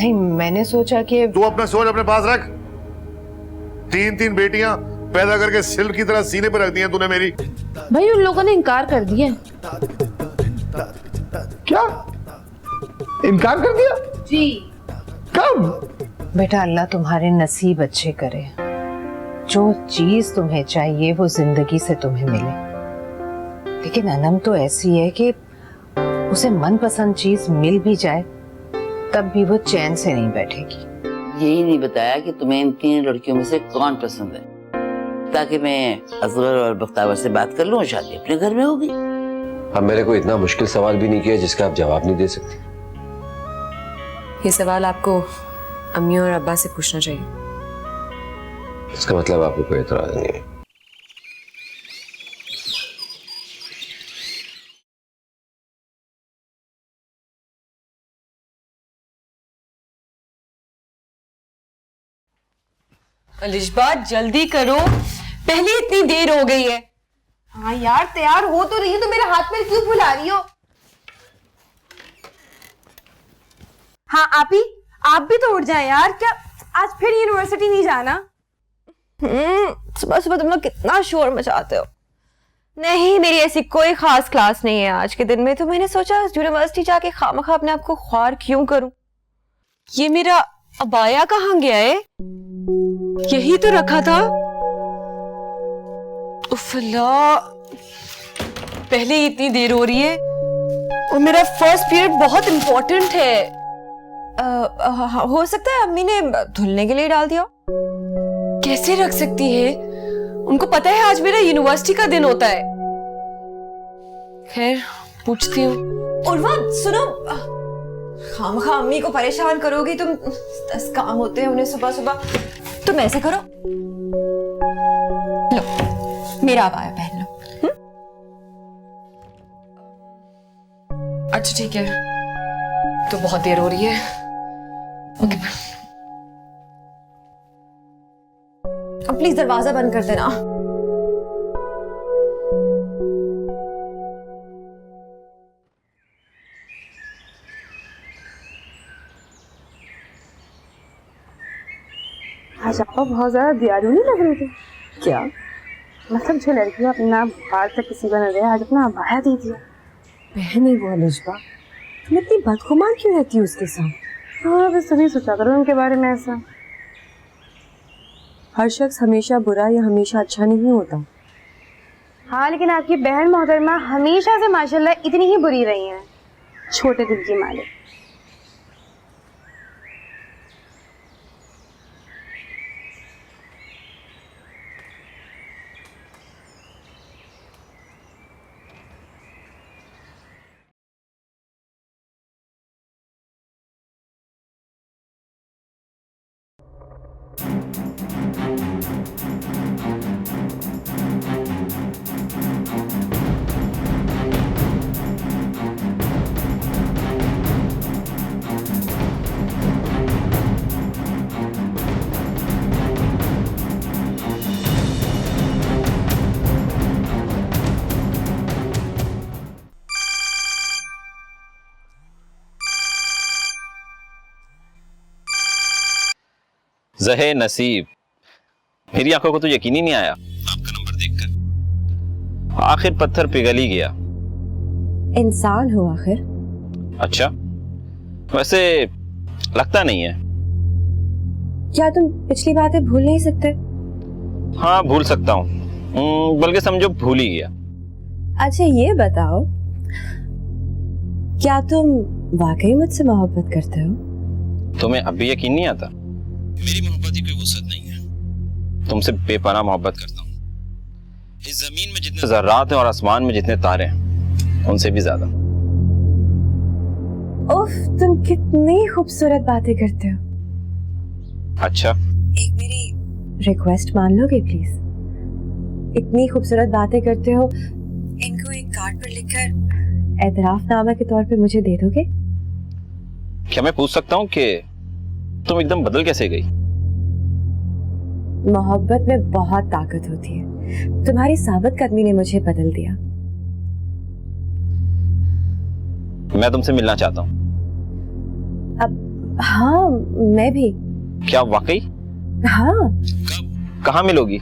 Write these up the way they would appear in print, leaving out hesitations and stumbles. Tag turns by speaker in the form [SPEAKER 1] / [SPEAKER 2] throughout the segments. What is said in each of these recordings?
[SPEAKER 1] नहीं, मैंने सोचा कि
[SPEAKER 2] तू अपना सोच अपने पास रख। 3 बेटियां पैदा करके सिल्क की तरह सीने पर रख दी हैं तूने मेरी।
[SPEAKER 1] भाई उन लोगों ने इनकार कर दिया।
[SPEAKER 3] क्या इनकार कर दिया?
[SPEAKER 1] जी।
[SPEAKER 3] कब?
[SPEAKER 1] बेटा अल्लाह तुम्हारे नसीब अच्छे करे, जो चीज तुम्हें चाहिए वो जिंदगी से तुम्हें मिले। लेकिन अनम तो ऐसी है कि उसे मनपसंद चीज मिल भी जाए तब भी वो चैन से नहीं बैठेगी।
[SPEAKER 4] यही नहीं बताया कि तुम्हें इन 3 लड़कियों में से कौन पसंद है, ताकि मैं असगर और बख्तावर से बात कर लूं, शादी अपने घर में होगी।
[SPEAKER 5] अब मेरे को इतना मुश्किल सवाल भी नहीं किया जिसका आप जवाब नहीं दे सकते।
[SPEAKER 6] ये सवाल आपको अम्मी और अब्बा से पूछना चाहिए।
[SPEAKER 5] इसका मतलब आपको कोई एतराज नहीं है?
[SPEAKER 6] अलिशबा जल्दी करो, पहले इतनी देर हो गई है।
[SPEAKER 7] हाँ यार तैयार हो तो रही है, तो मेरे हाथ में क्यों बुला रही हो? हाँ आप भी तो उठ जाए यार। क्या आज फिर यूनिवर्सिटी नहीं जाना?
[SPEAKER 6] सुबह सुबह तुम लोग कितना शोर मचाते हो। नहीं, मेरी ऐसी कोई खास क्लास नहीं है आज के दिन में, तो मैंने सोचा यूनिवर्सिटी जाके खामखा अपने आप को ख्वार क्यों करूं। ये मेरा अबाया कहाँ गया है? यही तो रखा था। उफला, पहले ही इतनी देर हो रही है और मेरा फर्स्ट पीरियड बहुत इंपॉर्टेंट है। हो सकता है अम्मी ने धुलने के लिए डाल दिया। कैसे रख सकती है? उनको पता है आज मेरा यूनिवर्सिटी का दिन होता है। खैर पूछती हूँ। उर्वा सुनो, खामखा अम्मी को परेशान करोगी तुम। 10 काम होते हैं उन्हें सुबह सुबह। तुम ऐसे करो, लो मेरा अबाया पहन लो। अच्छा ठीक है, तो बहुत देर हो रही है। ओके अब प्लीज दरवाजा बंद कर देना।
[SPEAKER 7] आज आपको बहुत ज्यादा दियारू नहीं लग रही थी
[SPEAKER 6] क्या
[SPEAKER 7] मतलब? जो लड़की अपना बाल तक किसी को न दे, आज अपना अबाया दे दिया।
[SPEAKER 6] बहन वो अलिशबा, तुम इतनी बदगुमान क्यों रहती हो उसके साथ?
[SPEAKER 7] हाँ बस तभी सोचा करो उनके बारे में ऐसा।
[SPEAKER 6] हर शख्स हमेशा बुरा या हमेशा अच्छा नहीं होता।
[SPEAKER 7] हाँ लेकिन आपकी बहन मोहतरमा हमेशा से माशाल्लाह इतनी ही बुरी रही हैं। छोटे दिल की मालिक।
[SPEAKER 8] ज़हे नसीब, मेरी आंखों को तो यकीन ही नहीं आया आपका नंबर देखकर। आखिर पत्थर पिघल ही गया।
[SPEAKER 6] इंसान हो आखिर।
[SPEAKER 8] अच्छा, वैसे लगता नहीं है।
[SPEAKER 6] क्या तुम पिछली बातें भूल नहीं सकते?
[SPEAKER 8] हाँ भूल सकता हूँ, बल्कि समझो भूल ही गया।
[SPEAKER 6] अच्छा ये बताओ, क्या तुम वाकई मुझसे मोहब्बत करते हो?
[SPEAKER 8] तुम्हें अब भी यकीन नहीं आता? मेरी मोहब्बत की कोई वसअत नहीं है। तुमसे बेपनाह मोहब्बत करता हूँ। इस जमीन में जितने ज़र्रात हैं और आसमान में जितने तारे हैं उनसे भी ज्यादा।
[SPEAKER 6] उफ, तुम कितनी खूबसूरत बातें करते हो।
[SPEAKER 8] अच्छा,
[SPEAKER 6] एक मेरी रिक्वेस्ट मान लोगे प्लीज? इतनी खूबसूरत बातें करते हो, इनको एक कार्ड पर लिखकर एतराफनामा के तौर पे मुझे दे दोगे?
[SPEAKER 8] क्या मैं पूछ सकता हूँ कि तुम एकदम बदल कैसे गई?
[SPEAKER 6] मोहब्बत में बहुत ताकत होती है। तुम्हारी साबित कदमी ने मुझे बदल दिया।
[SPEAKER 8] मैं तुमसे मिलना चाहता हूँ।
[SPEAKER 6] अब हाँ मैं भी।
[SPEAKER 8] क्या वाकई?
[SPEAKER 6] हाँ
[SPEAKER 8] कहाँ मिलोगी?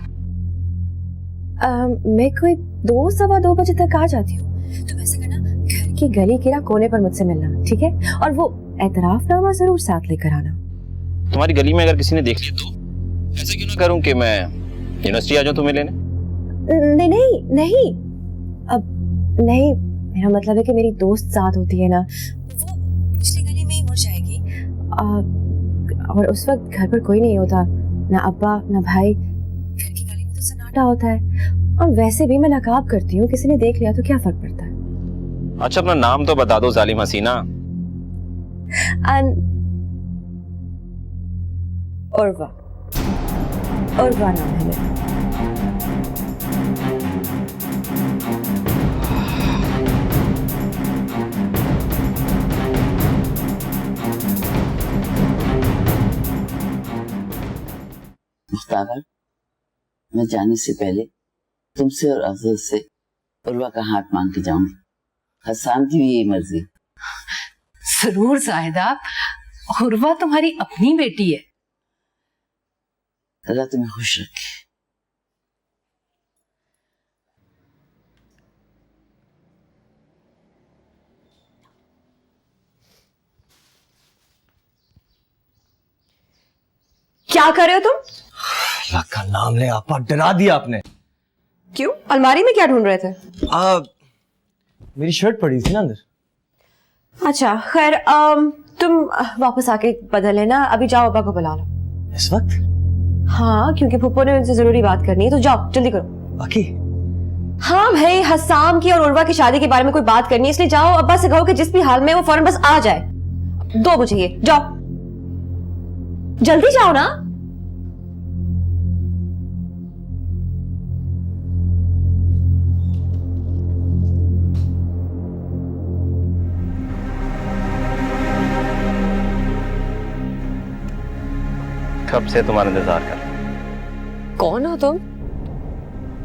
[SPEAKER 6] मैं कोई 2-2:15 बजे तक आ जाती हूँ। तुम ऐसा करना, घर की गली के ना कोने पर मुझसे मिलना, ठीक है? और वो एतराफनामा जरूर साथ लेकर आना।
[SPEAKER 8] तुम्हारी गली में अगर किसी ने देख लिया तो ऐसा क्यों ना करूं कि मैं यूनिवर्सिटी आ जाऊं तुम्हें लेने?
[SPEAKER 6] नहीं नहीं नहीं, अब नहीं, मेरा मतलब है कि मेरी दोस्त साथ होती है ना, वो पिछली गली में ही मुड़ जाएगी। और उस वक्त घर पर कोई नहीं होता, ना अब्बा ना भाई। घर की गली में तो सन्नाटा होता है, और वैसे भी मैं नकाब करती हूँ, किसी ने देख लिया तो क्या फर्क पड़ता है।
[SPEAKER 8] अच्छा अपना नाम तो बता दो जालिम हसीना। उर्वा नाम है मेरा।
[SPEAKER 4] मुख्तार, मैं जाने से पहले तुमसे और अफजल से उर्वा का हाथ मांग के जाऊंगी। हसन की भी यही मर्जी।
[SPEAKER 1] जरूर जाहिदा, उर्वा तुम्हारी अपनी बेटी है।
[SPEAKER 4] अल्लाह तुम्हें खुश रखे।
[SPEAKER 6] क्या कर रहे हो तुम?
[SPEAKER 3] अल्लाह का नाम ले आपा, डरा दिया आपने।
[SPEAKER 6] क्यों? अलमारी में क्या ढूंढ रहे थे?
[SPEAKER 3] मेरी शर्ट पड़ी थी ना अंदर।
[SPEAKER 6] अच्छा खैर, तुम वापस आके बदल लेना। अभी जाओ, अब्बा को बुला लो।
[SPEAKER 3] इस वक्त?
[SPEAKER 6] हाँ, क्योंकि फुप्पो ने उनसे जरूरी बात करनी है, तो जाओ जल्दी करो।
[SPEAKER 3] बाकी?
[SPEAKER 6] हाँ भाई, हसाम की और उर्वा की शादी के बारे में कोई बात करनी है, इसलिए जाओ, अब्बा से कहो कि जिस भी हाल में वो फौरन बस आ जाए। 2 बजे ये, जाओ जल्दी जाओ ना।
[SPEAKER 8] कब से तुम्हारा इंतजार कर।
[SPEAKER 6] कौन हो तुम?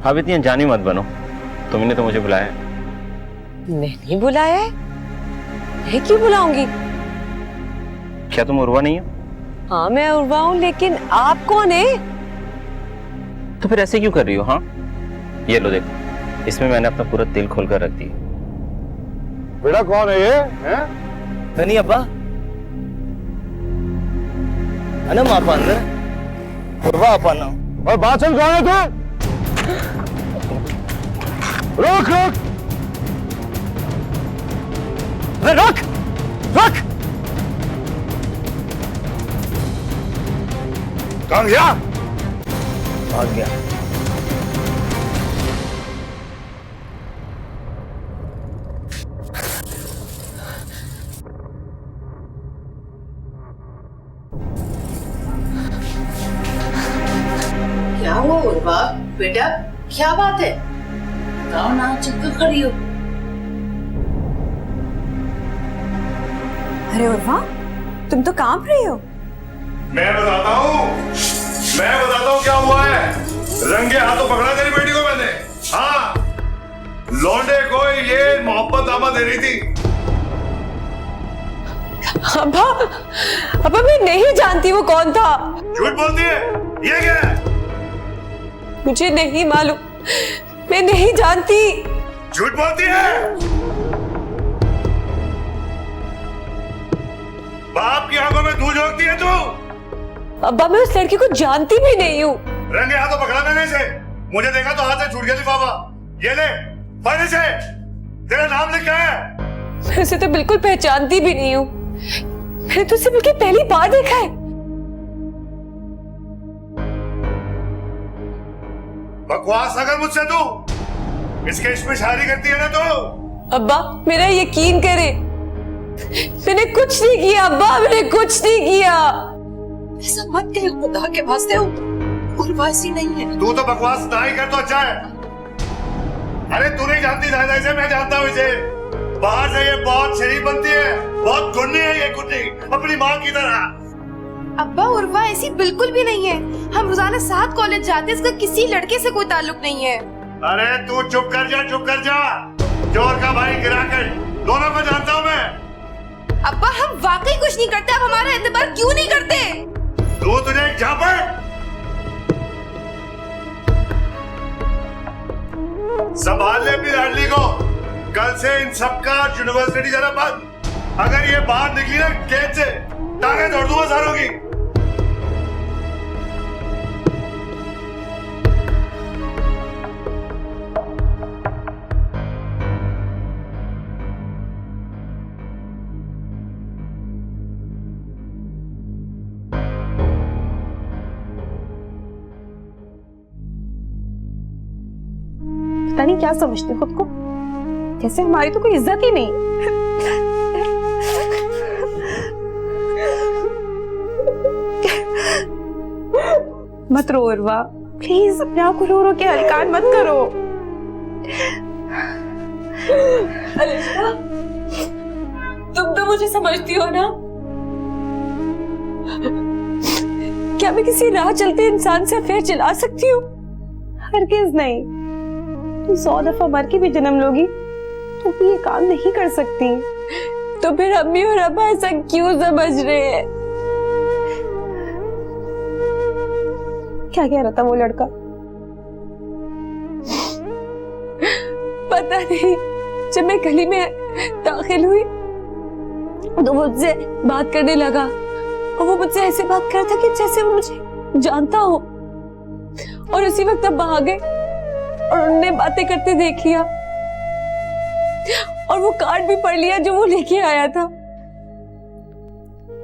[SPEAKER 8] अब इतनी अनजानी मत बनो, तुमने तो मुझे बुलाया।
[SPEAKER 6] नहीं बुलाया है? मैं क्यों बुलाऊंगी?
[SPEAKER 8] क्या तुम उर्वा नहीं हो?
[SPEAKER 6] हाँ मैं उर्वा हूँ, लेकिन आप कौन है?
[SPEAKER 8] तो फिर ऐसे क्यों कर रही हो? हाँ ये लो देखो, इसमें मैंने अपना पूरा दिल खोलकर रख दिया।
[SPEAKER 2] बेटा कौन है ये? हैं?
[SPEAKER 3] नहीं अब्बा, अना मापा अंदर उर्वा आपा ना।
[SPEAKER 2] और बादशाह कौन है तू? रोक रोक
[SPEAKER 3] रख रख।
[SPEAKER 2] कहाँ गया?
[SPEAKER 3] आ गया।
[SPEAKER 1] क्या हुआ उर्वा? बेटा क्या बात है?
[SPEAKER 4] गाँव ना चुपकर खड़ी हो।
[SPEAKER 6] अरे उर्वा, तुम तो कांप रही हो।
[SPEAKER 2] मैं बताता हूँ क्या हुआ है। रंगे हाथों पकड़ा तेरी बेटी को मैंने। हाँ, लौंडे को ये मोहब्बत आमा दे रही थी।
[SPEAKER 6] अब्बा, अब्बा मैं नहीं जानती वो कौन था।
[SPEAKER 2] झूठ बोलती है, ये क्या है?
[SPEAKER 6] मुझे नहीं मालूम, मैं नहीं जानती।
[SPEAKER 2] झूठ बोलती है। बाप की आंखों में धूल झोंकती है तू।
[SPEAKER 6] अब्बा मैं उस लड़की को जानती भी नहीं हूँ।
[SPEAKER 2] रंगे हाथों पकड़ा मैंने इसे। मुझे देखा तो हाथ से छूट गया लिफाफा। ये ले, पढ़ इसे। तेरा नाम लिखा है।
[SPEAKER 6] मैं उसे तो बिल्कुल पहचानती भी नहीं हूँ। मैंने तो उसे बल्कि पहली बार देखा है।
[SPEAKER 2] बकवास अगर मुझसे तू इसके इश्क में शादी करती है ना तो।
[SPEAKER 6] अब्बा मेरा यकीन करे, मैंने कुछ नहीं किया। अब्बा मैंने कुछ नहीं किया।
[SPEAKER 1] ऐसा मत कहो, खुदा के वास्ते हो, उर्वा ऐसी नहीं है।
[SPEAKER 2] तू तो बकवास ना ही कर तो अच्छा है। अरे तू नहीं जानती जायदा इसे, मैं जानता हूँ इसे। बाहर से ये बहुत शरीफ बनती है, बहुत गुन्नी है ये गुन्नी, अपनी माँ की तरह।
[SPEAKER 7] अब्बा उर्वा ऐसी बिल्कुल भी नहीं है। हम रोजाना साथ कॉलेज जाते हैं, इसका किसी लड़के से कोई ताल्लुक नहीं है।
[SPEAKER 2] अरे तू चुप कर जा, चुप कर जा। चोर का भाई गिरा कर, दोनों को जानता हूँ मैं।
[SPEAKER 6] अब्बा हम वाकई कुछ नहीं करते, आप हमारा एतबार क्यों नहीं करते?
[SPEAKER 2] तू तुझे एक झापड़ संभाल ले अपनी लाडली को। कल से इन सबका यूनिवर्सिटी जाना बंद। अगर ये बाहर निकली ना गेट से, टांगे तोड़ दूंगा सारों की।
[SPEAKER 7] पता नहीं क्या समझते हो खुद को, जैसे हमारी तो कोई इज्जत ही नहीं। मत रो उर्वा, प्लीज अपने आप को रो रो के हलकान मत करो।
[SPEAKER 6] अलिशा, तुम तो मुझे समझती हो ना? क्या मैं किसी राह चलते इंसान से अफेयर चला सकती हूँ?
[SPEAKER 7] हरगिज नहीं। तुम 100 दफा मर के भी जन्म लोगी तो भी ये काम नहीं कर सकती।
[SPEAKER 6] तो फिर अम्मी और अब्बा ऐसा क्यों समझ रहे हैं?
[SPEAKER 7] क्या कह रहा था वो लड़का?
[SPEAKER 6] पता नहीं, जब मैं गली में दाखिल हुई तो मुझसे बात करने लगा और वो मुझसे ऐसे बात कर रहा था कि जैसे वो मुझे जानता हो। और उसी वक्त अब वहां गए और उन्होंने बातें करते देख लिया और वो कार्ड भी पढ़ लिया जो वो लेके आया था।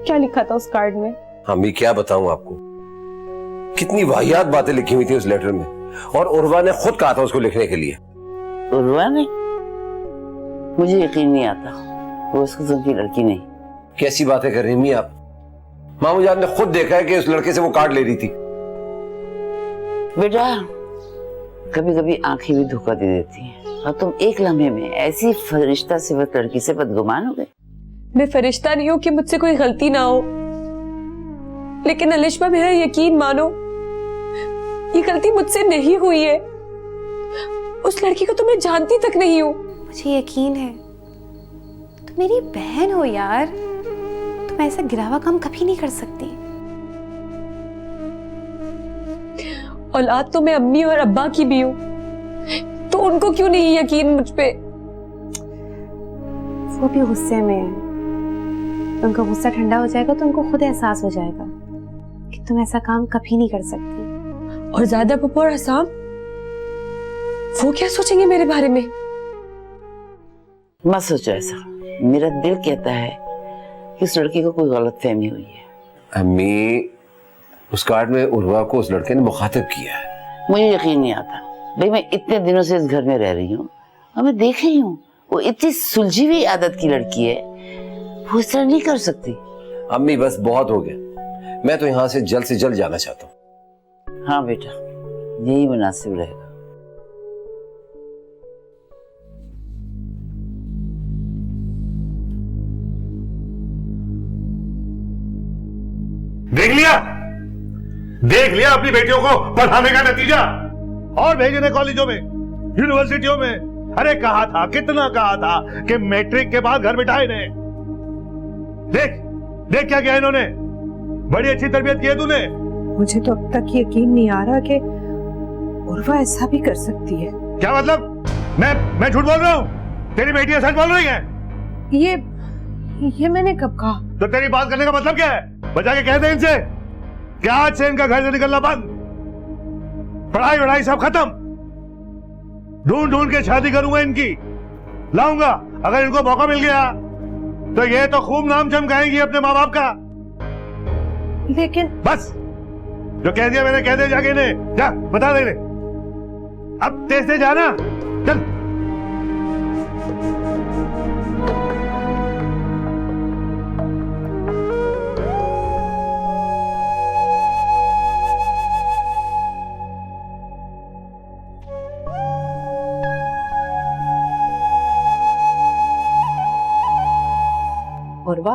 [SPEAKER 7] क्या लिखा था उस कार्ड में?
[SPEAKER 5] अम्मी क्या बताऊं आपको, कितनी वाहियात बातें लिखी हुई थी उस लेटर में, और उर्वा ने खुद कहा था उसको लिखने के लिए।
[SPEAKER 4] उर्वा ने? मुझे यकीन नहीं आता, वो उस किस्म की लड़की नहीं।
[SPEAKER 5] कैसी बातें कर रही अम्मी आप? मामू जान ने खुद देखा है कि उस लड़के से वो कार्ड ले रही थी।
[SPEAKER 4] बेटा, कभी कभी आंखें भी धोखा दे देती हैं, और तुम एक लम्हे में ऐसी फरिश्ता सिफत लड़की से बदगुमान हो गए।
[SPEAKER 6] मैं फरिश्ता नहीं हूं कि मुझसे कोई गलती ना हो, लेकिन अलिशा मेरा यकीन मानो, ये गलती मुझसे नहीं हुई है। उस लड़की को तो मैं जानती तक नहीं हूँ।
[SPEAKER 7] मुझे यकीन है, तुम मेरी बहन हो यार, तुम ऐसा गिरावा काम कभी नहीं कर सकती।
[SPEAKER 6] औलाद तो मैं अम्मी और अब्बा की भी हूँ, तो उनको क्यों नहीं यकीन मुझ पे?
[SPEAKER 7] वो भी गुस्से में है। उनका गुस्सा ठंडा हो जाएगा तो उनको खुद एहसास हो जाएगा कि तुम ऐसा काम कभी नहीं कर सकती।
[SPEAKER 6] और ज्यादा पप्पू और हसाम, वो क्या सोचेंगे मेरे बारे में?
[SPEAKER 4] मत सोचो ऐसा। मेरा दिल कहता है कि इस लड़की को कोई गलत फहमी हुई है।
[SPEAKER 5] अम्मी, उस कार्ड में उर्वा को उस लड़के ने मुखातिब किया है।
[SPEAKER 4] मुझे यकीन नहीं आता भाई, मैं इतने दिनों से इस घर में रह रही हूँ और मैं देख रही हूँ वो इतनी सुलझी हुई आदत की लड़की है, वो इस तरह नहीं कर सकती।
[SPEAKER 5] अम्मी बस बहुत हो गया, मैं तो यहाँ से जल्द जाना चाहता हूँ।
[SPEAKER 4] हाँ बेटा, यही मुनासिब रहेगा।
[SPEAKER 2] देख लिया अपनी बेटियों को पढ़ाने का नतीजा, और भेजने कॉलेजों में, यूनिवर्सिटियों में। अरे कहा था, कितना कहा था कि मैट्रिक के बाद घर बिठाए ने। देख देख क्या किया इन्होंने। बड़ी अच्छी तरबियत की है तूने।
[SPEAKER 1] मुझे तो अब तक यकीन नहीं आ रहा कि उर्वा ऐसा भी कर सकती है।
[SPEAKER 2] क्या मतलब? मैं झूठ बोल रहा हूँ? तेरी बेटी सच बोल रही है?
[SPEAKER 1] ये मैंने कब कहा?
[SPEAKER 2] तो तेरी बात करने का मतलब क्या है? बचा के कह दे इनसे कि आज से इनका घर से निकलना बंद, पढ़ाई वढ़ाई सब खत्म। ढूंढ के शादी करूंगा इनकी, लाऊंगा। अगर इनको मौका मिल गया तो ये तो खूब नाम चमकाएंगी अपने माँ बाप का।
[SPEAKER 1] लेकिन
[SPEAKER 2] बस जो कह दिया मैंने, कह दे जाके इन्हें, जा बता दे। अब तेज से जाना, चल।
[SPEAKER 1] उर्वा,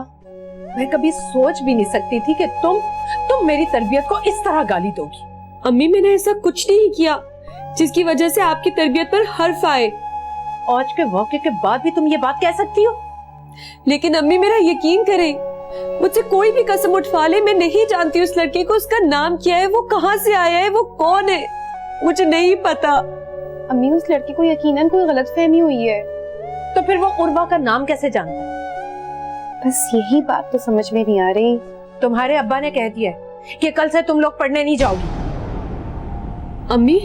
[SPEAKER 1] मैं कभी सोच भी नहीं सकती थी कि तुम मेरी तरबियत को इस तरह गाली दोगी।
[SPEAKER 6] अम्मी, मैंने ऐसा कुछ नहीं किया जिसकी वजह से आपकी तरबियत पर हर्फ आए।
[SPEAKER 1] आज के वाक़े के बाद भी तुम ये बात कह सकती हो?
[SPEAKER 6] लेकिन अम्मी मेरा यकीन करें, मुझसे कोई भी कसम उठवा ले, मैं नहीं जानती उस लड़के को, उसका नाम क्या है, वो कहाँ से आया है, वो कौन है, मुझे नहीं पता।
[SPEAKER 7] अम्मी उस लड़के को यकीनन कोई गलतफहमी हुई है।
[SPEAKER 1] तो फिर वो उर्वा का नाम कैसे जानता है?
[SPEAKER 7] बस यही बात तो समझ में नहीं आ रही।
[SPEAKER 1] तुम्हारे अब्बा ने कह दिया है कि कल से तुम लोग पढ़ने नहीं जाओगी।
[SPEAKER 6] अम्मी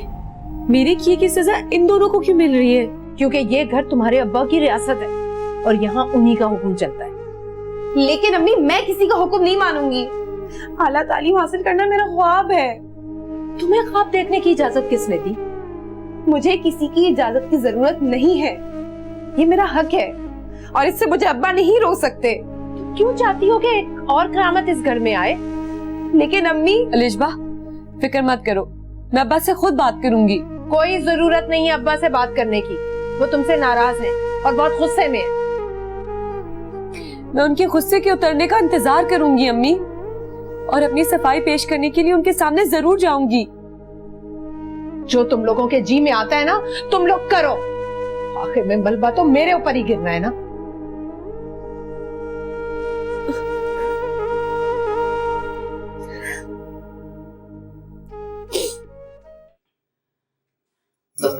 [SPEAKER 6] मेरे किए की सजा इन दोनों को क्यों मिल रही है?
[SPEAKER 1] क्योंकि ये घर तुम्हारे अब्बा की रियासत है और यहाँ उन्हीं का हुक्म चलता है।
[SPEAKER 7] लेकिन अम्मी मैं किसी का हुक्म नहीं मानूंगी। आला तालीम हासिल करना मेरा ख्वाब है।
[SPEAKER 1] तुम्हें ख्वाब देखने की इजाजत किसने दी?
[SPEAKER 7] मुझे किसी की इजाजत की जरूरत नहीं है, ये मेरा हक है और इससे मुझे अब्बा नहीं रोक सकते।
[SPEAKER 1] तो क्यों चाहती हो कि एक और करामत इस घर में आए?
[SPEAKER 7] लेकिन अम्मी।
[SPEAKER 6] अलिशबा फिक्र मत करो, मैं अब्बा से खुद बात करूंगी।
[SPEAKER 1] कोई जरूरत नहीं है अब्बा से बात करने की, वो तुमसे नाराज हैं और बहुत गुस्से में हैं।
[SPEAKER 6] मैं उनके गुस्से के उतरने का इंतजार करूंगी अम्मी, और अपनी सफाई पेश करने के लिए उनके सामने जरूर जाऊंगी।
[SPEAKER 1] जो तुम लोगों के जी में आता है ना तुम लोग करो, आखिर में मलबा तो मेरे ऊपर ही गिरना है ना।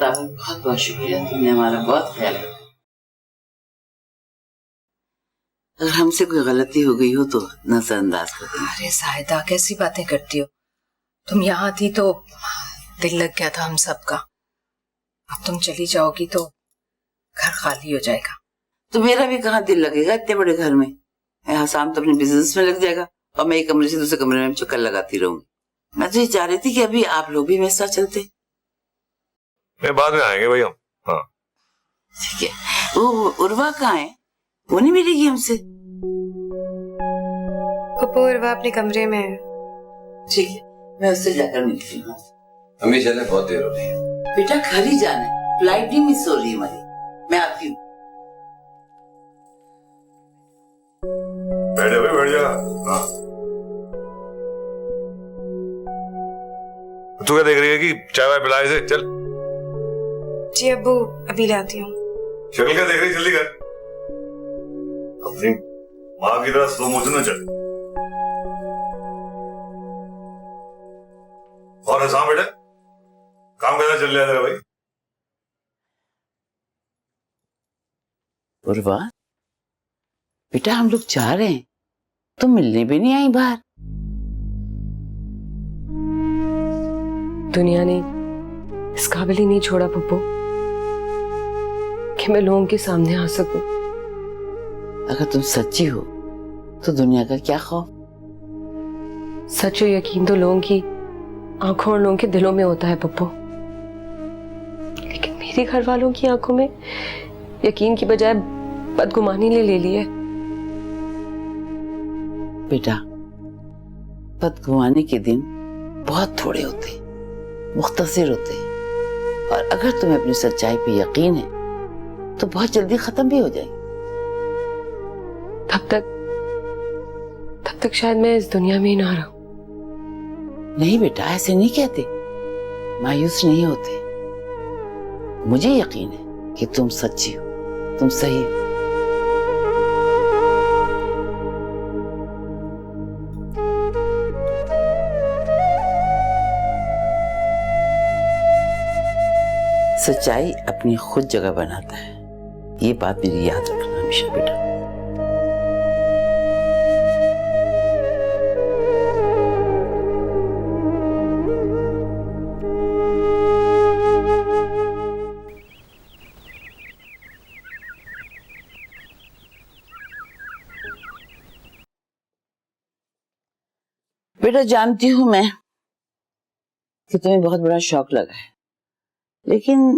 [SPEAKER 4] बहुत बहुत शुक्रिया, तुमने हमारा बहुत ख्याल रखा। अगर हमसे कोई गलती हो गई हो तो नजरअंदाज कर देना।
[SPEAKER 1] अरे साहिदा कैसी बातें करती हो, तुम यहाँ थी तो दिल लग गया था हम सबका। अब तुम चली जाओगी तो घर खाली हो जाएगा।
[SPEAKER 4] तो मेरा भी कहाँ दिल लगेगा इतने बड़े घर में। शाम तो अपने बिजनेस में लग जाएगा और मैं एक कमरे से दूसरे कमरे में चक्कर लगाती रहूंगी। मैं तो ये चाह रही थी कि अभी आप लोग भी मेरे साथ चलते।
[SPEAKER 2] मैं बाद में आएंगे भाई हम। हाँ
[SPEAKER 4] ठीक है। वो उर्वा कहाँ है? वो नहीं मिलेगी हमसे?
[SPEAKER 7] पप्पू उर्वा अपने कमरे में है।
[SPEAKER 4] ठीक है, मैं उससे जाकर मिलती हूँ।
[SPEAKER 5] हमें चले, बहुत देर हो रही है।
[SPEAKER 4] बेटा घर ही जाना है, फ्लाइट भी मिस हो रही है हमारी। मैं आती हूँ।
[SPEAKER 2] बैठ जा भाई, बैठ जा। हाँ। तू क्या देख रही है कि चाय वाय पिलाए से? चल।
[SPEAKER 7] जी अब्बू अभी ले आती हूँ।
[SPEAKER 2] शक्ल क्या देख रही, जल्दी कर। अपनी माँ की तरह स्लो मोशन में चल। और हंसा बेटा, काम कैसा चल रहा है तेरा भाई?
[SPEAKER 4] उर्वा बेटा हम लोग जा रहे हैं, तुम मिलने भी नहीं आई बाहर।
[SPEAKER 6] दुनिया ने इस काबिल ही नहीं छोड़ा पप्पू कि मैं लोगों के सामने आ सकूं।
[SPEAKER 4] अगर तुम सच्ची हो तो दुनिया का क्या खौफ।
[SPEAKER 6] सच और यकीन तो लोगों की आंखों और लोगों के दिलों में होता है पप्पू, लेकिन मेरे घर वालों की आंखों में यकीन की बजाय बदगुमानी ने ले ली है।
[SPEAKER 4] बेटा बदगुमानी के दिन बहुत थोड़े होते, मुख्तसर होते, और अगर तुम्हें अपनी सच्चाई पे यकीन है तो बहुत जल्दी खत्म भी हो जाएगी।
[SPEAKER 6] तब तक शायद मैं इस दुनिया में ही ना रहूं।
[SPEAKER 4] नहीं बेटा ऐसे नहीं कहते, मायूस नहीं होते। मुझे यकीन है कि तुम सच्ची हो, तुम सही हो। सच्चाई अपनी खुद जगह बनाता है, ये बात मेरी याद रखना हमेशा बेटा। बेटा जानती हूं मैं कि तुम्हें बहुत बड़ा शौक लगा है, लेकिन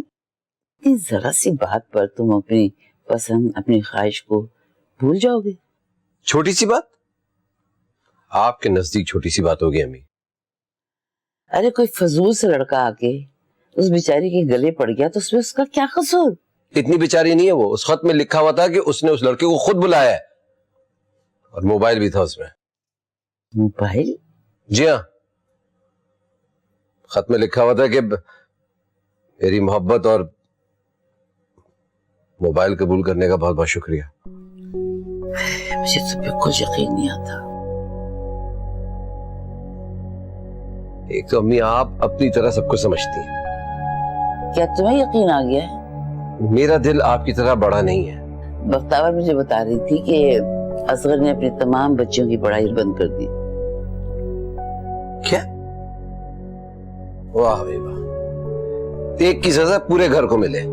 [SPEAKER 4] इतनी जरा सी बात पर तुम अपनी पसंद, अपनी ख्वाहिश को भूल जाओगे।
[SPEAKER 5] छोटी सी बात आपके नजदीक छोटी सी बात होगी अम्मी।
[SPEAKER 4] अरे कोई फजूल से लड़का आके उस बेचारी के गले पड़ गया तो उसमें उसका क्या कसूर।
[SPEAKER 5] इतनी बेचारी नहीं है वो, उस खत में लिखा हुआ था कि उसने उस लड़के को खुद बुलाया है और मोबाइल भी था उसमें।
[SPEAKER 4] मोबाइल?
[SPEAKER 5] जी हाँ, खत में लिखा हुआ था कि मेरी मोहब्बत और मोबाइल कबूल करने का बहुत बहुत शुक्रिया।
[SPEAKER 4] मुझे तो बिल्कुल यकीन नहीं आता।
[SPEAKER 5] एक तो अम्मी आप अपनी तरह सब कुछ समझती हैं,
[SPEAKER 4] क्या तुम्हें यकीन आ गया है?
[SPEAKER 5] मेरा दिल आपकी तरह बड़ा नहीं है।
[SPEAKER 4] बख्तावर मुझे बता रही थी कि असगर ने अपने तमाम बच्चों की पढ़ाई बंद कर दी।
[SPEAKER 5] क्या? वाह भाई वाह, एक की सजा पूरे घर को मिले।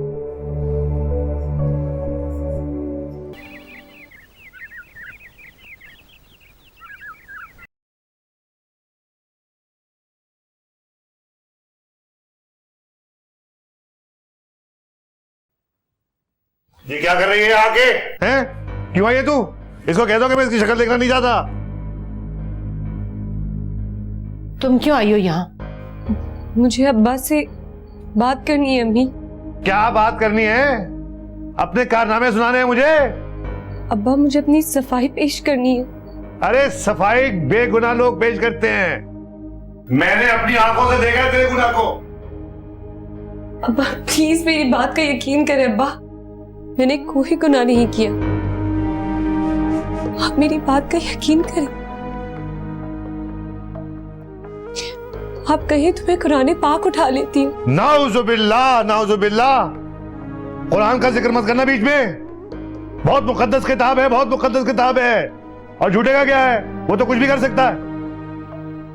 [SPEAKER 2] ये क्या कर रही है आके? हैं? क्यों आई है तू? इसको कह दो कि मैं इसकी शक्ल देखना नहीं चाहता।
[SPEAKER 1] तुम क्यों आई हो यहाँ?
[SPEAKER 6] मुझे अब्बा से बात करनी है अम्मी।
[SPEAKER 2] क्या बात करनी है? अपने कारनामे सुनाने हैं मुझे?
[SPEAKER 6] अब्बा मुझे अपनी सफाई पेश करनी है।
[SPEAKER 2] अरे सफाई बेगुनाह लोग पेश करते हैं। मैंने अपनी आंखों से देखा है तेरे गुनाह को।
[SPEAKER 6] अब्बा प्लीज मेरी बात का यकीन करें अब्बा, मैंने कोई गुनाह नहीं किया। आप मेरी बात का यकीन करें। आप कहें तो मैं कुरान पाक उठा लेती हूँ।
[SPEAKER 2] नाउजुबिल्लाह नाउजुबिल्लाह, कुरान का जिक्र मत करना बीच में। बहुत मुकद्दस किताब है, बहुत मुकद्दस किताब है। और झूठे का क्या है? वो तो कुछ भी कर सकता है।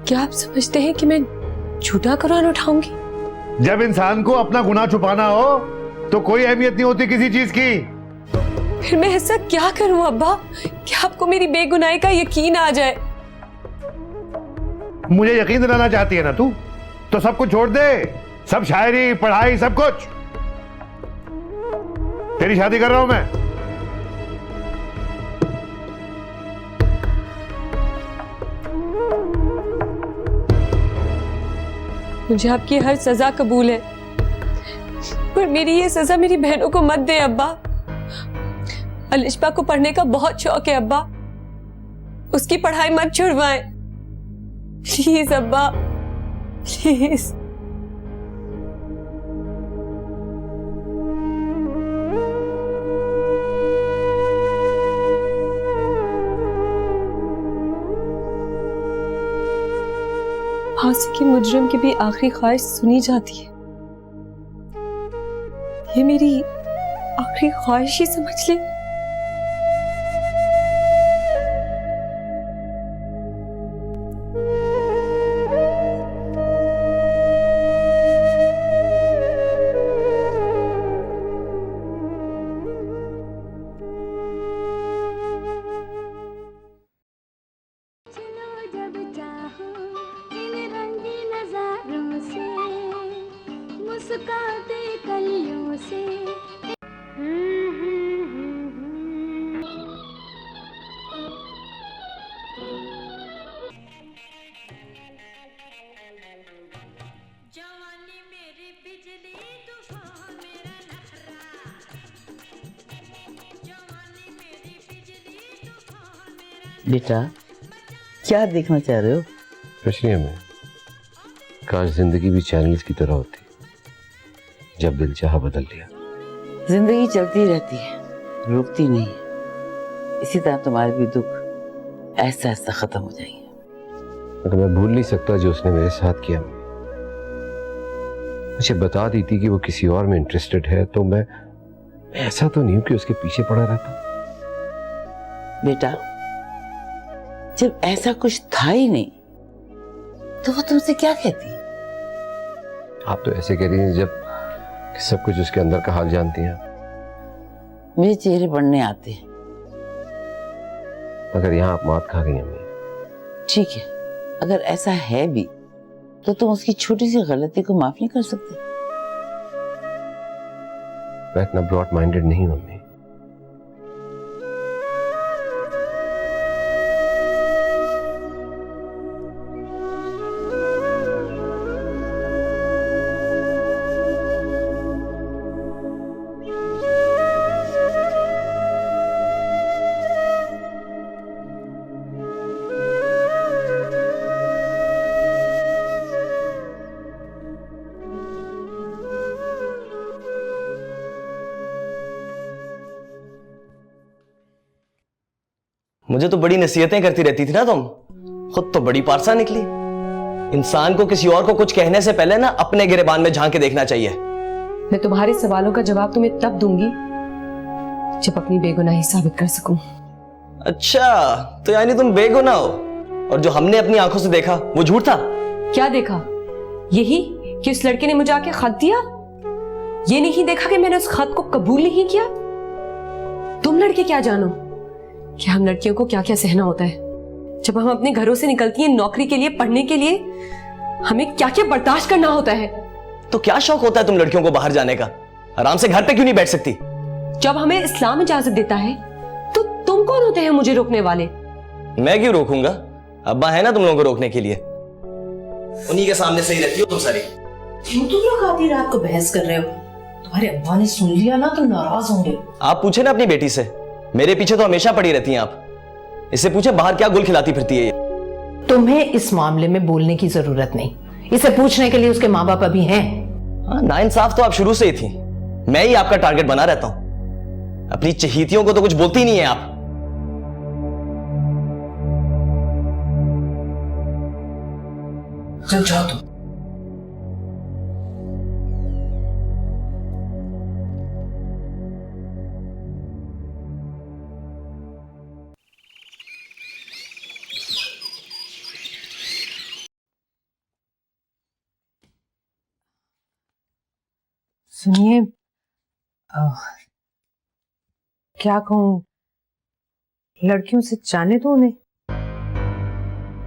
[SPEAKER 6] क्या आप समझते हैं कि मैं झूठा कुरान उठाऊंगी?
[SPEAKER 2] जब इंसान को अपना गुनाह छुपाना हो तो कोई अहमियत नहीं होती किसी चीज की।
[SPEAKER 6] फिर मैं ऐसा क्या करूं अब्बा कि आपको मेरी बेगुनाही का यकीन आ जाए?
[SPEAKER 2] मुझे यकीन दिलाना चाहती है ना तू, तो सब कुछ छोड़ दे। सब शायरी पढ़ाई सब कुछ। तेरी शादी कर रहा हूं मैं।
[SPEAKER 6] मुझे आपकी हर सजा कबूल है, पर मेरी ये सजा मेरी बहनों को मत दे अब्बा। अलिशबा को पढ़ने का बहुत शौक है अब्बा, उसकी पढ़ाई मत छुड़वाएं प्लीज अब्बा, प्लीज। फांसी के मुजरिम की भी आखिरी ख्वाहिश सुनी जाती है। ये मेरी आखिरी ख्वाहिश ही समझ ले।
[SPEAKER 9] मुस्काते कलियों से। जवानी मेरी बिजली तूफान मेरा नखरा, जवानी मेरी बिजली तूफान मेरा।
[SPEAKER 4] बेटा क्या देखना चाह रहे हो?
[SPEAKER 5] कुछ नहीं हमें, काश जिंदगी भी चैनल्स की तरह होती, जब दिल चाहा बदल लिया।
[SPEAKER 4] जिंदगी चलती रहती है, रुकती नहीं है। इसी तरह तुम्हारे भी दुख ऐसा ऐसा खत्म हो जाएंगे।
[SPEAKER 5] मगर मैं भूल नहीं सकता जो उसने मेरे साथ किया। मुझे बता दी थी कि वो किसी और में इंटरेस्टेड है, तो मैं ऐसा तो नहीं हूं कि उसके पीछे पड़ा रहता।
[SPEAKER 4] बेटा जब ऐसा कुछ था ही नहीं तो वो तुमसे क्या कहती?
[SPEAKER 5] आप तो ऐसे कह रही हैं जब सब कुछ उसके अंदर का हाल जानती हैं।
[SPEAKER 4] मेरे चेहरे पढ़ने आते हैं।
[SPEAKER 5] मगर यहाँ आप मात खा गई हमें।
[SPEAKER 4] ठीक है, अगर ऐसा है भी तो तुम उसकी छोटी सी गलती को माफ नहीं कर सकते?
[SPEAKER 5] मैं इतना ब्रॉड माइंडेड नहीं हूं मम्मी।
[SPEAKER 3] मुझे तो बड़ी नसीहतें करती रहती थी ना तुम, खुद तो बड़ी पारसा निकली। इंसान को किसी और को कुछ कहने से पहले ना अपने गिरेबान में झांक के देखना चाहिए।
[SPEAKER 6] मैं तुम्हारे सवालों का जवाब तुम्हें तब दूंगी जब अपनी बेगुनाही साबित कर सकूं।
[SPEAKER 3] अच्छा, तो यानी तुम बेगुनाह हो और जो हमने अपनी आंखों से देखा वो झूठ था?
[SPEAKER 6] क्या देखा? यही कि उस लड़के ने मुझे आके खत दिया? ये नहीं देखा कि मैंने उस खत को कबूल नहीं किया? तुम लड़के क्या जानो कि हम लड़कियों को क्या क्या सहना होता है। जब हम अपने घरों से निकलती हैं नौकरी के लिए, पढ़ने के लिए, हमें क्या क्या बर्दाश्त करना होता है।
[SPEAKER 3] तो क्या शौक होता है तुम लड़कियों को बाहर जाने का? आराम से घर पे क्यों नहीं बैठ सकती?
[SPEAKER 6] जब हमें इस्लाम इजाजत देता है तो तुम कौन होते हैं मुझे रोकने वाले?
[SPEAKER 3] मैं क्यों रोकूंगा? अब्बा है ना तुम लोगों को रोकने के लिए, उन्हीं के सामने सही रहती हो तुम सारी।
[SPEAKER 10] क्यों तुम लोग आधी रात को बहस कर रहे हो? तुम्हारे अब्बा ने सुन लिया ना तो नाराज होंगे।
[SPEAKER 3] आप पूछे ना अपनी बेटी से, मेरे पीछे तो हमेशा पड़ी रहती हैं आप। इससे पूछे बाहर क्या गुल खिलाती फिरती है ये।
[SPEAKER 1] तुम्हें इस मामले में बोलने की जरूरत नहीं, इसे पूछने के लिए उसके माँ बाप अभी हैं।
[SPEAKER 3] हाँ, नाइंसाफ तो आप शुरू से ही थी, मैं ही आपका टारगेट बना रहता हूं। अपनी चहीतियों को तो कुछ बोलती नहीं है आप।
[SPEAKER 10] चल जाओ तुम।
[SPEAKER 1] सुनिए, क्या कहूं, लड़कियों से जाने दो उन्हें।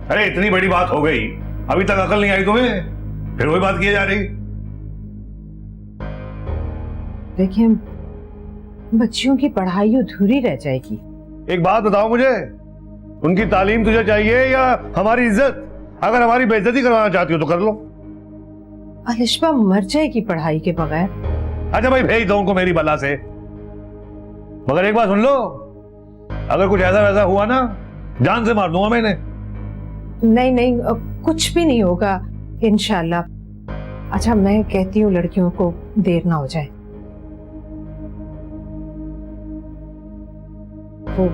[SPEAKER 2] अरे इतनी बड़ी बात हो गई, अभी तक अकल नहीं आई तुम्हें? फिर वही बात की जा रही।
[SPEAKER 1] देखिए, बच्चियों की पढ़ाई अधूरी रह जाएगी।
[SPEAKER 2] एक बात बताओ मुझे, उनकी तालीम तुझे चाहिए या हमारी इज्जत? अगर हमारी बेइज्जती करवाना चाहती हो तो कर लो।
[SPEAKER 1] अलिशबा मर जाएगी पढ़ाई के बगैर।
[SPEAKER 2] अच्छा भाई, भेज दो उनको मेरी बला से, मगर एक बात सुन लो, अगर कुछ ऐसा वैसा हुआ ना, जान से मार दूंगा मैंने।
[SPEAKER 1] नहीं नहीं, कुछ भी नहीं होगा इंशाल्लाह। अच्छा, मैं कहती हूँ लड़कियों को देर ना हो जाए। वो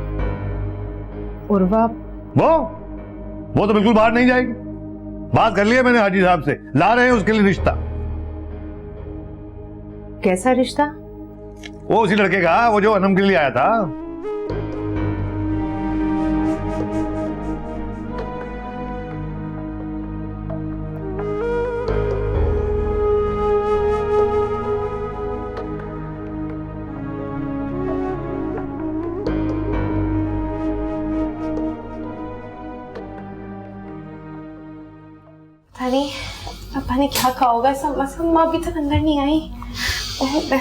[SPEAKER 1] उर्वा,
[SPEAKER 2] वो तो बिल्कुल बाहर नहीं जाएगी। बात कर लिया मैंने हाजी साहब से, ला रहे हैं उसके लिए रिश्ता।
[SPEAKER 1] कैसा रिश्ता?
[SPEAKER 2] वो उसी लड़के का, वो जो अनम के लिए आया था।
[SPEAKER 7] पापा ने क्या कहा होगा? माँ अभी तक अंदर नहीं आई। मेरा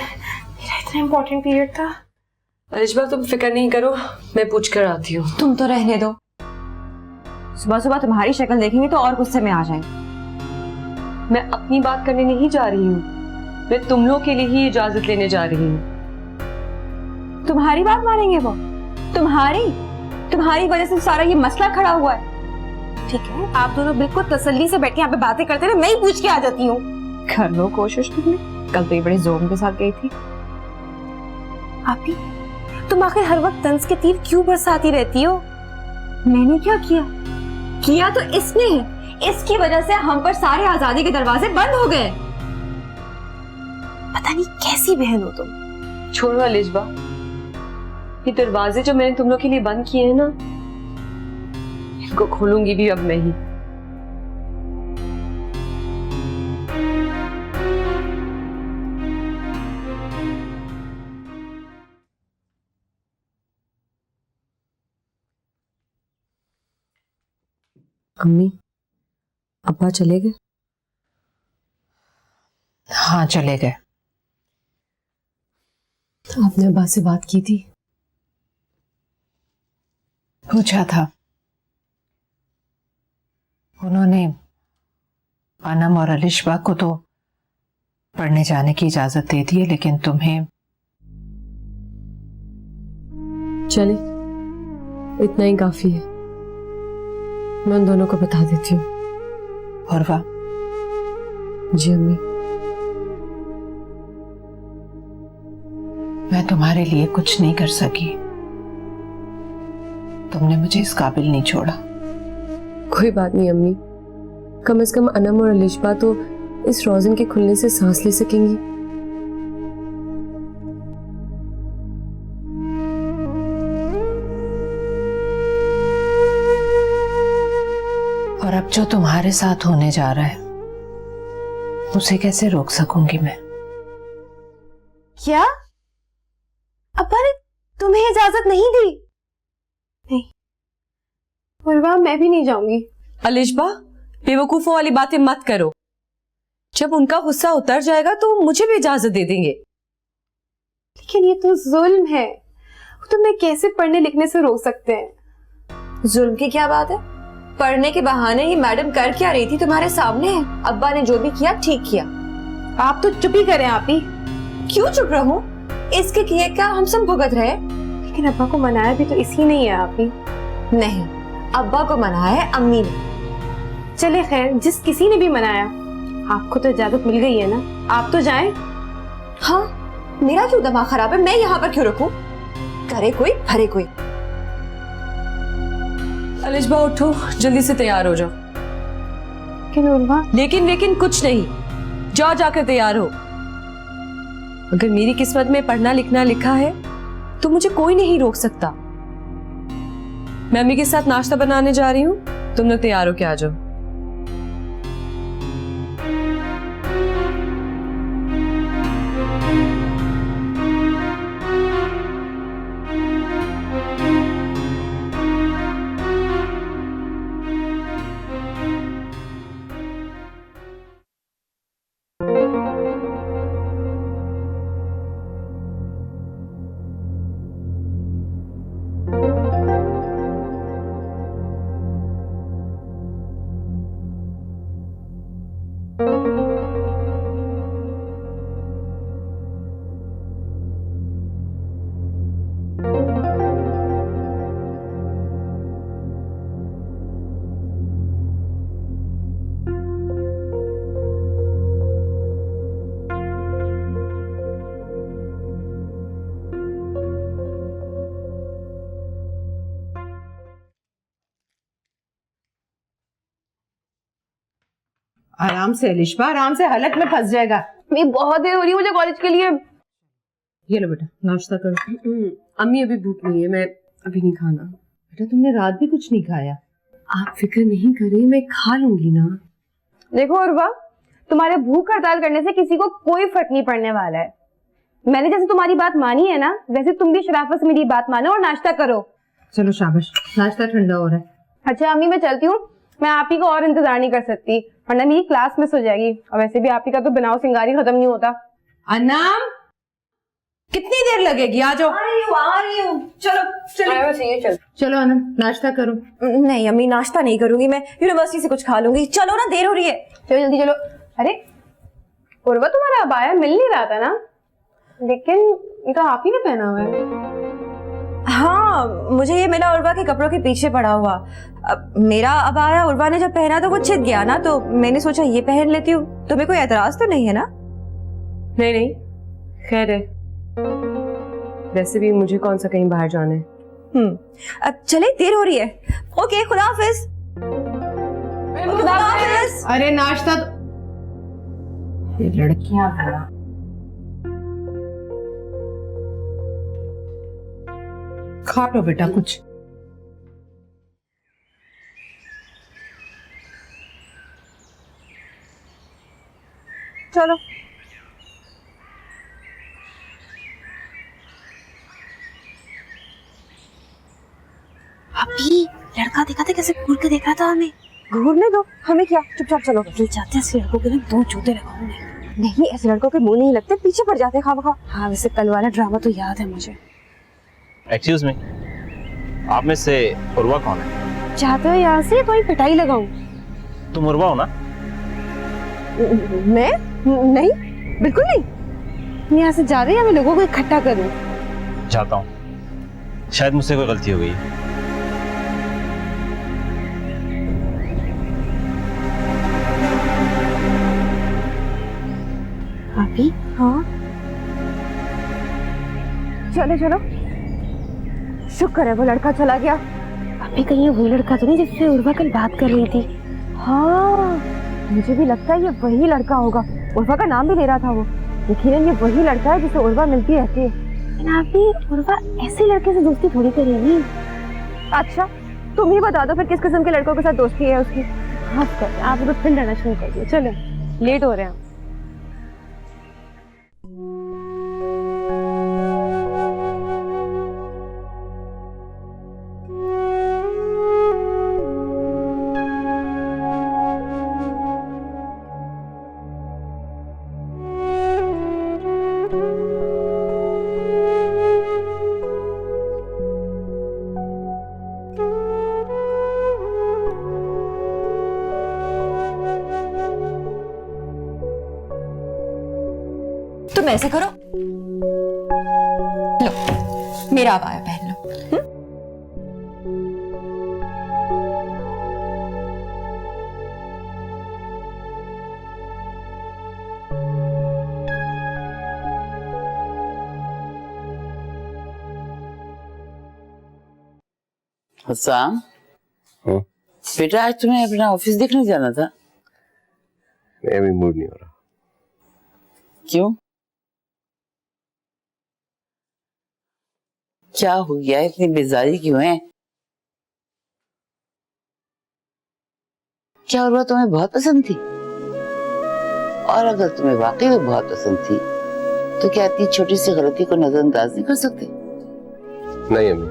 [SPEAKER 7] इतना इम्पोर्टेंट पीरियड था।
[SPEAKER 6] अलिशबा, तुम फिक्र नहीं करो, मैं पूछ कर आती हूँ।
[SPEAKER 11] तुम तो रहने दो, सुबह सुबह तुम्हारी शक्ल देखेंगे तो और गुस्से में आ जाएंगे।
[SPEAKER 6] मैं अपनी बात करने नहीं जा रही हूँ, मैं तुम लोग के लिए ही इजाजत लेने जा रही हूँ।
[SPEAKER 11] तुम्हारी बात मानेंगे वो? तुम्हारी वजह से सारा ये मसला खड़ा हुआ है। ठीक है, आप दोनों बिल्कुल तसल्ली से बैठ के यहाँ पे बातें करते रहे, मैं ही पूछ के आ जाती हूँ। कर लो कोशिश तुमने, कल तो ये बड़े जोम के साथ गई थी।
[SPEAKER 7] आप ही, तुम आखिर हर वक्त तंज के तीर क्यों बरसाती रहती हो?
[SPEAKER 11] मैंने क्या किया? किया तो इसने है, इसकी वजह से हम पर सारे आजादी के दरवाजे बंद हो गए।
[SPEAKER 7] पता नहीं कैसी बहन हो तुम।
[SPEAKER 6] छोड़ो अलिशबा, ये दरवाजे जो मैंने तुम लोग के लिए बंद किए हैं ना, इनको खोलूंगी भी अब मैं ही। अम्मी, अब्बा चले गए?
[SPEAKER 1] हाँ, चले गए।
[SPEAKER 6] आपने अब्बा से बात की थी?
[SPEAKER 1] पूछा था, उन्होंने अनम और अलिशबा को तो पढ़ने जाने की इजाजत दे दी है, लेकिन तुम्हें।
[SPEAKER 6] चले, इतना ही काफी है, मैं उन दोनों को बता देती हूँ।
[SPEAKER 1] उर्वा।
[SPEAKER 6] जी अम्मी।
[SPEAKER 1] मैं तुम्हारे लिए कुछ नहीं कर सकी, तुमने मुझे इस काबिल नहीं छोड़ा।
[SPEAKER 6] कोई बात नहीं अम्मी, कम से कम अनम और अलिशबा तो इस रोजन के खुलने से सांस ले सकेंगी।
[SPEAKER 1] और अब जो तुम्हारे साथ होने जा रहा है उसे कैसे रोक सकूंगी मैं?
[SPEAKER 7] क्या अब्बा ने तुम्हें इजाजत नहीं दी? नहीं उर्वा, मैं भी नहीं जाऊंगी।
[SPEAKER 6] अलिशबा, बेवकूफों वाली बातें मत करो। जब उनका गुस्सा उतर जाएगा तो मुझे भी इजाजत दे देंगे।
[SPEAKER 7] लेकिन ये तो जुल्म है, तुम्हें कैसे पढ़ने लिखने से रोक सकते हैं?
[SPEAKER 11] जुल्म की क्या बात है? पढ़ने के बहाने ये मैडम कर क्या रही थी तुम्हारे सामने है। अब्बा ने जो भी किया ठीक किया।
[SPEAKER 7] आप तो चुप ही करें। आप ही
[SPEAKER 11] क्यों चुप रहूं? इसके किए क्या हम सब भुगत रहे।
[SPEAKER 7] लेकिन अब्बा को मनाया भी तो इसी नहीं है आप ही।
[SPEAKER 11] नहीं, अब्बा को मनाया है अम्मी ने।
[SPEAKER 7] चले खैर, जिस किसी ने भी मनाया, आपको तो इजाजत मिल गई है ना, आप तो जाएं।
[SPEAKER 11] हाँ, मेरा क्यों दिमाग खराब है? मैं यहाँ पर क्यों रुकूं? करे कोई भरे कोई।
[SPEAKER 6] अलिशबा उठो, जल्दी से तैयार हो जाओ।
[SPEAKER 7] लेकिन उर्वा,
[SPEAKER 6] लेकिन कुछ नहीं, जाओ जाकर तैयार हो। अगर मेरी किस्मत में पढ़ना लिखना लिखा है तो मुझे कोई नहीं रोक सकता। मैं अम्मी के साथ नाश्ता बनाने जा रही हूँ, तुम लोग तैयार हो के आ जाओ।
[SPEAKER 1] आराम से अलिशबा, आराम से, हलक में फंस जाएगा।
[SPEAKER 7] मैं बहुत देर हो रही है मुझे कॉलेज के लिए।
[SPEAKER 6] ये लो बेटा, नाश्ता करो। अम्मी अभी भूख नहीं है, मैं अभी नहीं खाना।
[SPEAKER 1] बेटा तुमने रात भी कुछ नहीं खाया।
[SPEAKER 6] आप फिक्र नहीं करें, मैं खा लूंगी ना।
[SPEAKER 7] देखो उर्वा, तुम्हारे भूख हड़ताल करने से किसी को कोई फर्क नहीं पड़ने वाला है। मैंने जैसे तुम्हारी बात मानी है ना, वैसे तुम भी शराफत से मेरी बात मानो और नाश्ता करो।
[SPEAKER 1] चलो शाबाश, नाश्ता ठंडा हो रहा है।
[SPEAKER 7] अच्छा अम्मी, मैं चलती हूँ, मैं आप ही का और इंतजार नहीं कर सकती, वरना मेरी क्लास मिस हो जाएगी। और वैसे भी आप ही का तो बनाओ सिंगारी खत्म नहीं होता।
[SPEAKER 1] अनाम, कितनी देर लगेगी? आ जाओ।
[SPEAKER 11] आ रही हूँ। चलो चलो
[SPEAKER 1] चलो अनम, नाश्ता करो।
[SPEAKER 11] नहीं अम्मी, नाश्ता नहीं करूंगी, मैं यूनिवर्सिटी से कुछ खा लूंगी। चलो ना, देर हो रही है।
[SPEAKER 7] चलो जल्दी चलो। अरे उर्वा, तुम्हारा अबाया मिल नहीं रहा था ना? लेकिन ये तो आप ही ने पहना हुआ है।
[SPEAKER 11] हाँ, मुझे ये मिला उर्वा के कपड़ों के पीछे पड़ा हुआ। अब मेरा अबाया उर्वा ने जब पहना तो वो छिद गया ना, तो मैंने सोचा ये पहन लेती हूँ। तुम्हें कोई एतराज तो नहीं है ना?
[SPEAKER 6] नहीं, खैर है। वैसे भी मुझे कौन सा कहीं बाहर जाना है।
[SPEAKER 11] अब चले, देर हो रही है। ओके, खुदा हाफिज। खुदा हाफिज।
[SPEAKER 1] अरे नाश्ता तो... ये लड़कियां बड़ा खा लो बेटा कुछ।
[SPEAKER 7] चलो
[SPEAKER 11] अभी लड़का देखा था कैसे घूर के देख रहा था हमें। घूरने दो, हमें क्या, चुपचाप चलो। मिल जाते ऐसे लड़कों के लिए दो जूते लगाऊंगे। नहीं, ऐसे लड़कों के मुंह नहीं लगते, पीछे पड़ जाते खामखा। हाँ, वैसे कल वाला ड्रामा तो याद है मुझे।
[SPEAKER 8] एक्सक्यूज मी, आप में से उर्वा कौन है?
[SPEAKER 7] चाहते हो यहाँ से कोई पिटाई लगाऊं?
[SPEAKER 8] तुम उर्वा हो ना?
[SPEAKER 7] मैं नहीं, बिल्कुल नहीं। मैं यहाँ से जा रही हूँ, मैं लोगों को इकट्ठा करूँ।
[SPEAKER 8] चाहता हूँ, शायद मुझसे कोई गलती हो गई।
[SPEAKER 7] अभी? हाँ चलो चलो, शुक्र है वो लड़का चला गया,
[SPEAKER 11] अभी कहीं ये वही लड़का तो नहीं जिससे उर्वा कल बात कर रही थी? हाँ, मुझे भी लगता है ये वही लड़का होगा। उर्वा का नाम भी ले रहा था वो। यकीनन ये वही लड़का है जिसे उर्वा मिलती रहती है। लेकिन अभी उर्वा ऐसे लड़के से दोस्ती थोड़ी करेगी। अच्छा, तुम ही बता दो फिर किस किस्म के लड़कों के साथ दोस्ती है उसकी। माफ कर, आप तो फिर डरना शुरू कर दिया। चलो, लेट हो रहे हैं।
[SPEAKER 6] तुम ऐसे करो, लो मेरा आवाज़ पहन लो।
[SPEAKER 4] हसाम, बेटा आज तुम्हें अपना ऑफिस देखने जाना था।
[SPEAKER 5] मैं भी मूड नहीं हो रहा।
[SPEAKER 4] क्यों? क्या हो गया, इतनी बेजारी क्यों है? क्या उर्वा तुम्हें बहुत पसंद थी? और अगर तुम्हें वाकई में बहुत पसंद थी तो क्या इतनी छोटी सी गलती को नजरअंदाज नहीं कर सकते?
[SPEAKER 5] नहीं अम्मी,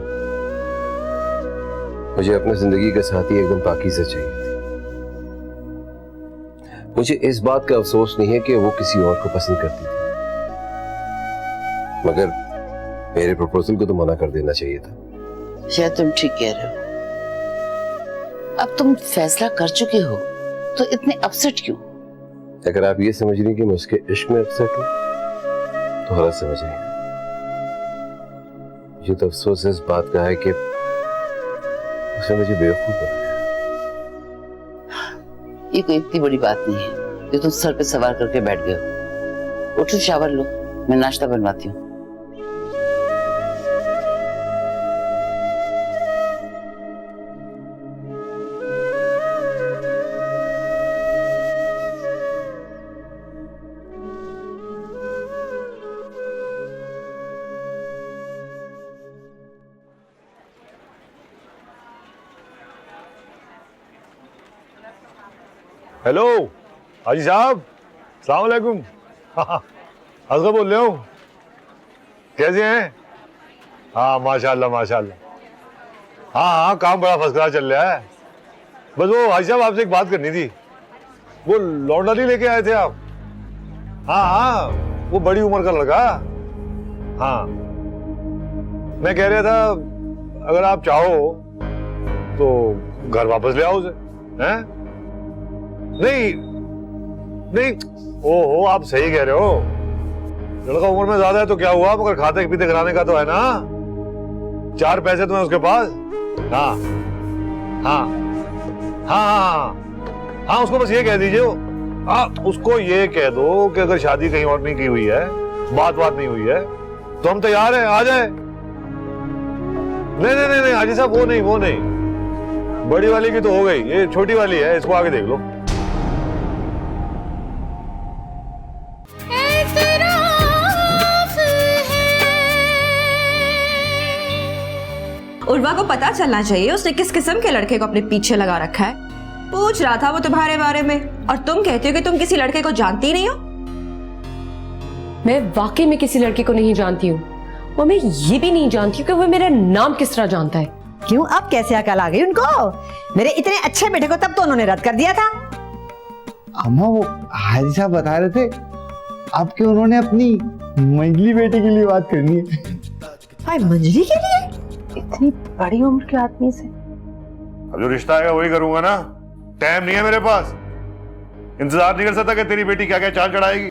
[SPEAKER 5] मुझे अपनी जिंदगी का साथी एकदम पाकीज़ा चाहिए थी। मुझे इस बात का अफसोस नहीं है कि वो किसी और को पसंद करती थी, मगर मेरे प्रपोजल को तो मना कर देना चाहिए था।
[SPEAKER 4] शायद तुम ठीक कह रहे हो। अब तुम फैसला कर चुके हो तो इतने अपसेट क्यों?
[SPEAKER 5] अगर आप ये समझ रही कि मैं उसके इश्क में अपसेट हूं तो गलत समझ रही हैं। मुझे तो अफसोस इस बात का है कि उसने मुझे बेवकूफ बनाया।
[SPEAKER 4] ये कोई इतनी बड़ी बात नहीं है जो तुम सर पे सवार करके बैठ गए हो। उठो, शावर लो, मैं नाश्ता बनवाती हूँ।
[SPEAKER 2] हेलो हाजी साहब, सलाम वालेकुम। असगर बोल रहे हो, कैसे हैं? हाँ माशाल्लाह माशाल्लाह। हाँ काम बड़ा फर्स्ट क्लास चल रहा है। बस वो हाजी साहब आपसे एक बात करनी थी। वो लौंडा नहीं लेके आए थे आप? हाँ वो बड़ी उम्र का लड़का। हाँ मैं कह रहा था अगर आप चाहो तो घर वापस ले आओ उसे। हैं? नहीं ओहो, आप सही कह रहे हो। लड़का उम्र में ज्यादा है तो क्या हुआ, मगर खाते पीते कराने का तो है ना। 4 पैसे तो हैं उसके पास। हाँ हाँ हाँ हाँ हाँ, उसको बस ये कह दीजिए। हाँ उसको ये कह दो कि अगर शादी कहीं और नहीं की हुई है, बात नहीं हुई है, तो हम तैयार हैं, आ जाए। नहीं हाजी साहब, वो नहीं। बड़ी वाली की तो हो गई, ये छोटी वाली है, इसको आगे देख लो।
[SPEAKER 6] उर्वा को पता चलना चाहिए उसने किस किस्म के लड़के को अपने पीछे लगा रखा है। पूछ रहा था वो तुम्हारे बारे में, और तुम कहते हो कि तुम किसी लड़के को जानती नहीं हो।
[SPEAKER 12] मैं वाकई में किसी लड़के को नहीं जानती हूँ, और मैं ये भी नहीं जानती हूँ कि वो मेरा नाम किस तरह जानता है।
[SPEAKER 13] क्यों, अब कैसे अकल आ गई उनको? मेरे इतने अच्छे बेटे को तब तो उन्होंने रद्द कर दिया था।
[SPEAKER 14] अम्मा वो हाजी साहब बता रहे थे आपके उन्होंने अपनी मंजली बेटे के लिए बात करनी है।
[SPEAKER 13] हाय, मंजली के लिए?
[SPEAKER 1] इतनी बड़ी उम्र के आदमी से?
[SPEAKER 2] अब जो रिश्ता आएगा वही करूंगा ना। टाइम नहीं है मेरे पास, इंतजार नहीं कर सकता कि तेरी बेटी क्या क्या चाल चढ़ाएगी।